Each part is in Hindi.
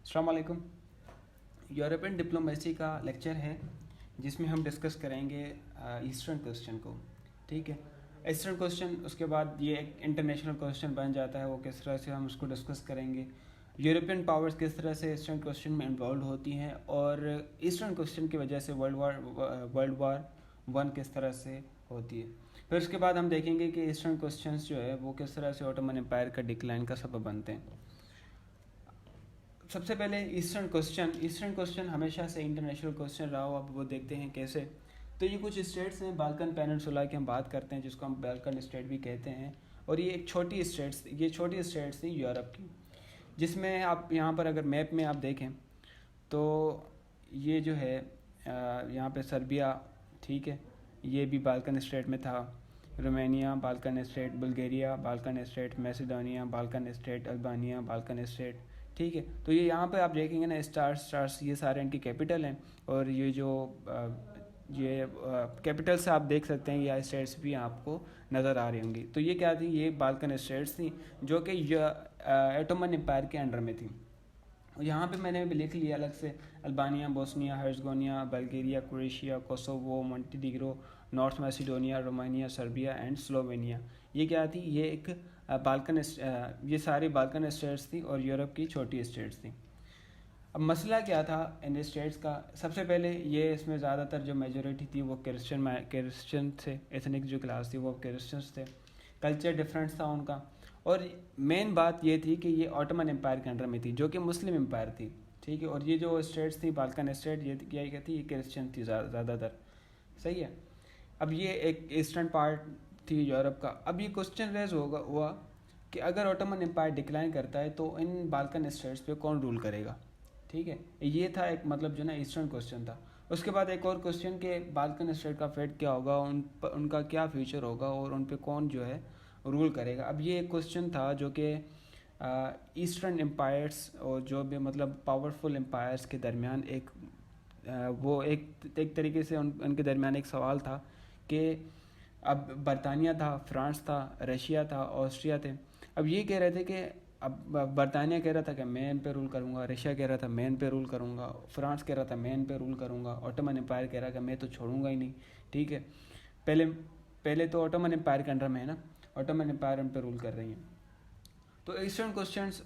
अस्सलाम वालेकुम। यूरोपियन डिप्लोमेसी का लेक्चर है जिसमें हम डिस्कस करेंगे ईस्टर्न क्वेश्चन को। ठीक है, ईस्टर्न क्वेश्चन उसके बाद ये एक इंटरनेशनल क्वेश्चन बन जाता है, वो किस तरह से हम उसको डिस्कस करेंगे। यूरोपियन पावर्स किस तरह से ईस्टर्न क्वेश्चन में इन्वॉल्व होती हैं और ईस्टर्न क्वेश्चन की वजह से वर्ल्ड वार वन किस तरह से होती है। फिर उसके बाद हम देखेंगे कि ईस्टर्न क्वेश्चंस जो है वो किस तरह से ऑटोमन एम्पायर का डिक्लाइन का सबब बनते हैं। सबसे पहले ईस्टर्न क्वेश्चन हमेशा से इंटरनेशनल क्वेश्चन रहा हो, अब वो देखते हैं कैसे। तो ये कुछ स्टेट्स हैं बाल्कन पेनिनसुला की हम बात करते हैं, जिसको हम बाल्कन स्टेट भी कहते हैं। और ये एक छोटी स्टेट्स थी यूरोप की, जिसमें आप यहाँ पर अगर मैप में आप देखें तो ये जो है यहाँ पे सर्बिया, ठीक है, ये भी बाल्कन स्टेट में था। Romania Balkan state, Bulgaria Balkan state, Macedonia Balkan state, Albania Balkan state. ठीक है, तो ये यहाँ पे आप देखेंगे ना स्टार्स ये सारे इनकी कैपिटल हैं। और ये जो ये कैपिटल से आप देख सकते हैं ये स्टेट्स भी आपको नज़र आ रही होंगी। तो ये क्या थी, ये बाल्कन स्टेट्स थी जो कि ऑटोमन एम्पायर के अंडर में थी। यहाँ पे मैंने भी लिख लिया अलग से, Albania, Bosnia Herzegovina, Bulgaria, Croatia, Kosovo, Montenegro, North Macedonia, Romania, Serbia and Slovenia. ये क्या थी, ये एक ये सारी बाल्कन स्टेट्स थी और यूरोप की छोटी स्टेट्स थी। अब मसला क्या था इन स्टेट्स का, सबसे पहले ये इसमें ज़्यादातर जो मेजोरिटी थी वो क्रिश्चियन थे, एथनिक जो क्लास थी वो क्रिश्चियंस थे। कल्चर डिफरेंस था उनका। और मेन बात ये थी कि ये ऑटोमन एम्पायर के अंडर में थी जो कि मुस्लिम एम्पायर थी। ठीक है, और ये जो स्टेट्स थी बाल्कन स्टेट, ये क्या थी, ये क्रिश्चियन थी ज़्यादातर। सही है। अब ये एक ईस्टर्न पार्ट थी यूरोप का। अब ये क्वेश्चन रेज हुआ कि अगर ऑटोमन एम्पायर डिक्लाइन करता है तो इन बाल्कन स्टेट्स पे कौन रूल करेगा। ठीक है, ये था एक मतलब जो ना ईस्टर्न क्वेश्चन था। उसके बाद एक और क्वेश्चन के बाल्कन स्टेट का फेट क्या होगा, उनका क्या फ्यूचर होगा और उन पे कौन जो है रूल करेगा। अब ये एक क्वेश्चन था जो कि ईस्टर्न एम्पायर्स और जो भी मतलब पावरफुल एम्पायर्स के दरमियान एक तरीके से उनके दरमियान एक सवाल था कि अब बरतानिया था, फ्रांस था, रशिया था, ऑस्ट्रिया थे। अब ये कह रहे थे कि अब बरतानिया कह रहा था कि मैं इन पे रूल करूँगा, रशिया कह रहा था मैं इन पे रूल करूँगा, फ्रांस कह रहा था मैं इन पे रूल करूँगा, ऑटोमन एम्पायर कह रहा कि मैं तो छोड़ूंगा ही नहीं। ठीक है, पहले तो ऑटोमन एम्पायर के अंडर में है ना, ऑटोमन एम्पायर उन पे रूल कर रही हैं। तो ईस्टर्न क्वेश्चंस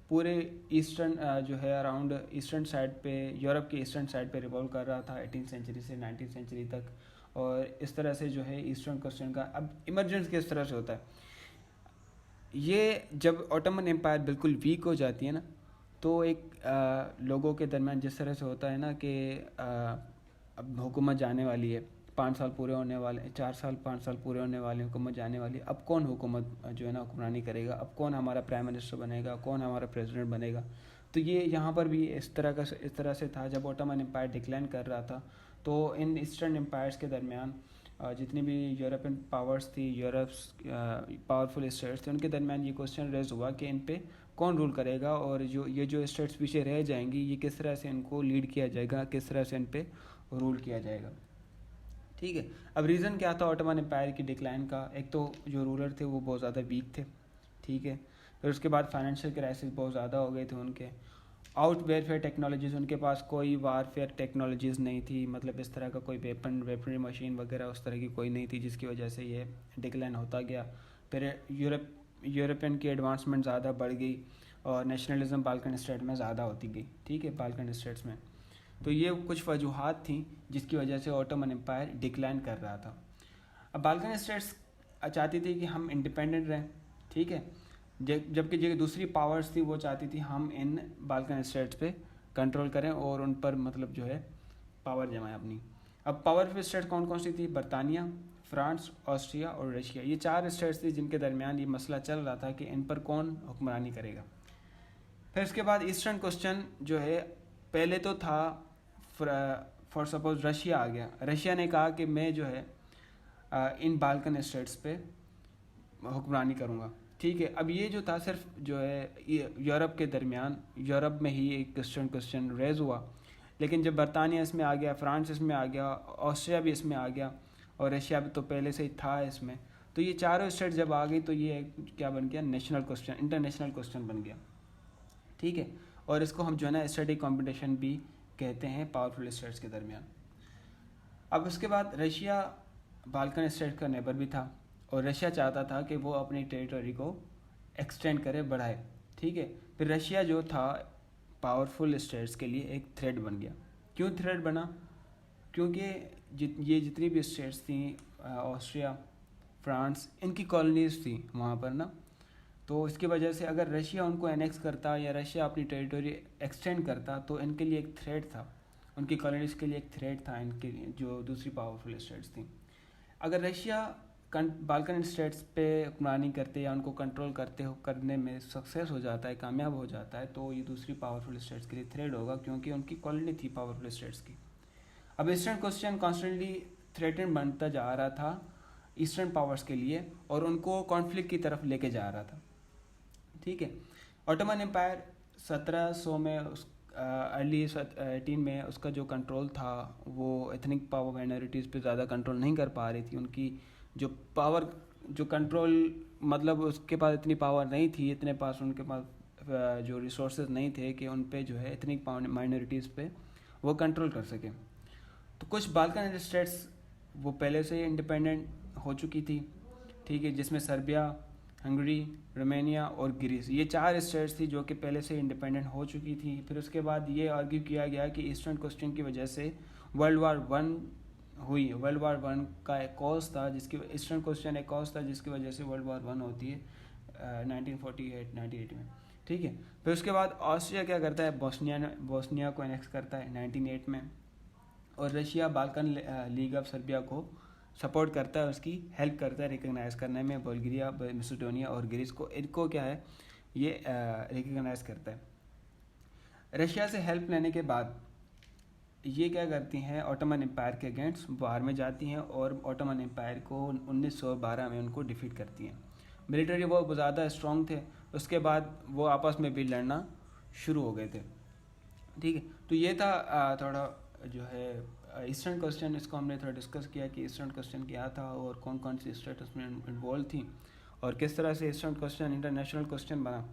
पूरे ईस्टर्न जो है अराउंड ईस्टर्न साइड पे, यूरोप के ईस्टर्न साइड पे रिवॉल्व कर रहा था 18th सेंचुरी से 19th सेंचुरी तक। और इस तरह से जो है ईस्टर्न क्वेश्चन का अब इमरजेंस किस तरह से होता है, ये जब ऑटोमन एम्पायर बिल्कुल वीक हो जाती है ना, तो एक लोगों के दरमियान जिस तरह से होता है ना कि अब हुकूमत जाने वाली है, 5 साल पूरे होने वाले, 4 साल 5 साल पूरे होने वाले, हुकूमत जाने वाली है। अब कौन हुकूमत जो है ना हुक्मरानी करेगा, अब कौन हमारा प्राइम मिनिस्टर बनेगा, कौन हमारा प्रेसिडेंट बनेगा। तो ये यहाँ पर भी इस तरह से था। जब ऑटोमन एम्पायर डिक्लाइन कर रहा था तो इन ईस्टर्न एम्पायर्स के दरमियान जितनी भी यूरोपियन पावर्स थी, यूरोप्स पावरफुल स्टेट्स थे, उनके दरमियान ये क्वेश्चन रेज हुआ कि इन पे कौन रूल करेगा और जो स्टेट्स पीछे रह जाएंगी ये किस तरह से इनको लीड किया जाएगा, किस तरह से इन पे रूल किया जाएगा। ठीक है, अब रीज़न क्या था ऑटोमन एम्पायर की डिक्लाइन का, एक तो जो रूलर थे वो बहुत ज़्यादा वीक थे। ठीक है, फिर उसके बाद फाइनेंशियल क्राइसिस बहुत ज़्यादा हो गए थे उनके। आउट वेयरफेयर टेक्नोलॉजीज़, उनके पास कोई वारफेयर टेक्नोलॉजीज़ नहीं थी, मतलब इस तरह का कोई वेपनरी मशीन वगैरह उस तरह की कोई नहीं थी, जिसकी वजह से ये डिक्लाइन होता गया। फिर यूरोपियन की एडवांसमेंट ज़्यादा बढ़ गई और नेशनलिज्म बाल्कन स्टेट में ज़्यादा होती गई। ठीक है, बाल्कन स्टेट्स में। तो ये कुछ वजूहात थी जिसकी वजह से ऑटोमन एम्पायर डिक्लाइन कर रहा था। अब बाल्कन स्टेट्स चाहती थी कि हम इंडिपेंडेंट रहें। ठीक है, जबकि जो दूसरी पावर्स थी वो चाहती थी हम इन बाल्कन स्टेट्स पे कंट्रोल करें और उन पर मतलब जो है पावर जमाएं अपनी। अब पावरफुल स्टेट कौन कौन सी थी, बरतानिया, फ्रांस, ऑस्ट्रिया और रशिया। ये 4 स्टेट्स थी जिनके दरमियान ये मसला चल रहा था कि इन पर कौन हुक्मरानी करेगा। फिर इसके बाद ईस्टर्न क्वेश्चन जो है, पहले तो था फॉर सपोज रशिया आ गया, रशिया ने कहा कि मैं जो है इन बाल्कन स्टेट्स पे हुक्मरानी करूँगा। ठीक है, अब ये जो था सिर्फ जो है यूरोप के दरमियान, यूरोप में ही एक क्वेश्चन रेज हुआ। लेकिन जब बरतानिया इसमें आ गया, फ्रांस इसमें आ गया, ऑस्ट्रिया भी इसमें आ गया और रशिया भी तो पहले से ही था इसमें, तो ये चारों स्टेट जब आ गई तो ये क्या बन गया, नेशनल क्वेश्चन, इंटरनेशनल क्वेश्चन बन गया। ठीक है, और इसको हम जो है ना स्टडी कॉम्पिटिशन भी कहते हैं पावरफुल स्टेट्स के दरमियान। अब उसके बाद रशिया बाल्कन स्टेट का नेबर भी था और रशिया चाहता था कि वो अपनी टेरिटरी को एक्सटेंड करे, बढ़ाए, ठीक है। फिर रशिया जो था पावरफुल स्टेट्स के लिए एक थ्रेट बन गया। क्यों थ्रेट बना? क्योंकि ये जितनी भी स्टेट्स थी, ऑस्ट्रिया, फ्रांस, इनकी कॉलोनीज थी वहाँ पर ना, तो इसकी वजह से अगर रशिया उनको एनेक्स करता या रशिया अपनी टेरिटरी एक्सटेंड करता तो इनके लिए एक थ्रेट था, उनकी कॉलोनीज के लिए एक थ्रेट था, इनके जो दूसरी पावरफुल स्टेट्स थी। अगर रशिया बाल्कन स्टेट्स पे हुक्मरानी करते या उनको कंट्रोल करने में सक्सेस हो जाता है, कामयाब हो जाता है, तो ये दूसरी पावरफुल स्टेट्स के लिए थ्रेट होगा, क्योंकि उनकी कॉलोनी थी पावरफुल स्टेट्स की। अब ईस्टर्न क्वेश्चन कॉन्स्टेंटली थ्रेटन बनता जा रहा था ईस्टर्न पावर्स के लिए और उनको कॉन्फ्लिक्ट की तरफ लेके जा रहा था, ठीक है। ऑटोमन एम्पायर 1700 में अर्ली 18 में उसका जो कंट्रोल था वो एथनिक पावर माइनॉरिटीज़ पे ज़्यादा कंट्रोल नहीं कर पा रही थी। उनकी जो पावर, जो कंट्रोल, मतलब उसके पास इतनी पावर नहीं थी, इतने पास उनके पास जो रिसोर्सेज नहीं थे कि उन पे जो है एथनिक माइनॉरिटीज़ पे वो कंट्रोल कर सके। तो कुछ बाल्कन स्टेट्स वो पहले से इंडिपेंडेंट हो चुकी थी, ठीक है, जिसमें सर्बिया, हंगरी, रोमानिया और ग्रीस, ये 4 स्टेट्स थी जो कि पहले से इंडिपेंडेंट हो चुकी थी। फिर उसके बाद ये आर्ग्यू किया गया कि ईस्टर्न क्वेश्चन की वजह से वर्ल्ड वार 1 हुई। वर्ल्ड वार 1 का एक कॉज था, जिसकी ईस्टर्न क्वेश्चन एक कॉज था जिसकी वजह से वर्ल्ड वार 1 होती है 1948 में, ठीक है। फिर उसके बाद ऑस्ट्रिया क्या करता है, बोस्निया को एनेक्स करता है 1908 में, और Russia Balkan league of Serbia को सपोर्ट करता है, उसकी हेल्प करता है रिकग्नाइज़ करने में। बल्गेरिया, मैसेडोनिया और ग्रीस को, इनको क्या है, ये रिकग्नाइज़ करता है। रशिया से हेल्प लेने के बाद ये क्या करती हैं, ऑटोमन एम्पायर के अगेंस्ट वार में जाती हैं और ऑटोमन एम्पायर को 1912 में उनको डिफीट करती हैं। मिलिट्री वो ज़्यादा स्ट्रॉन्ग थे, उसके बाद वो आपस में भी लड़ना शुरू हो गए थे, ठीक है। तो ये था थोड़ा जो है ईस्टर्न क्वेश्चन, इसको हमने थोड़ा डिस्कस किया कि ईस्टर्न क्वेश्चन क्या था और कौन कौन सी स्टेट्स में इन्वॉल्व थी और किस तरह से ईस्टर्न क्वेश्चन इंटरनेशनल क्वेश्चन बना।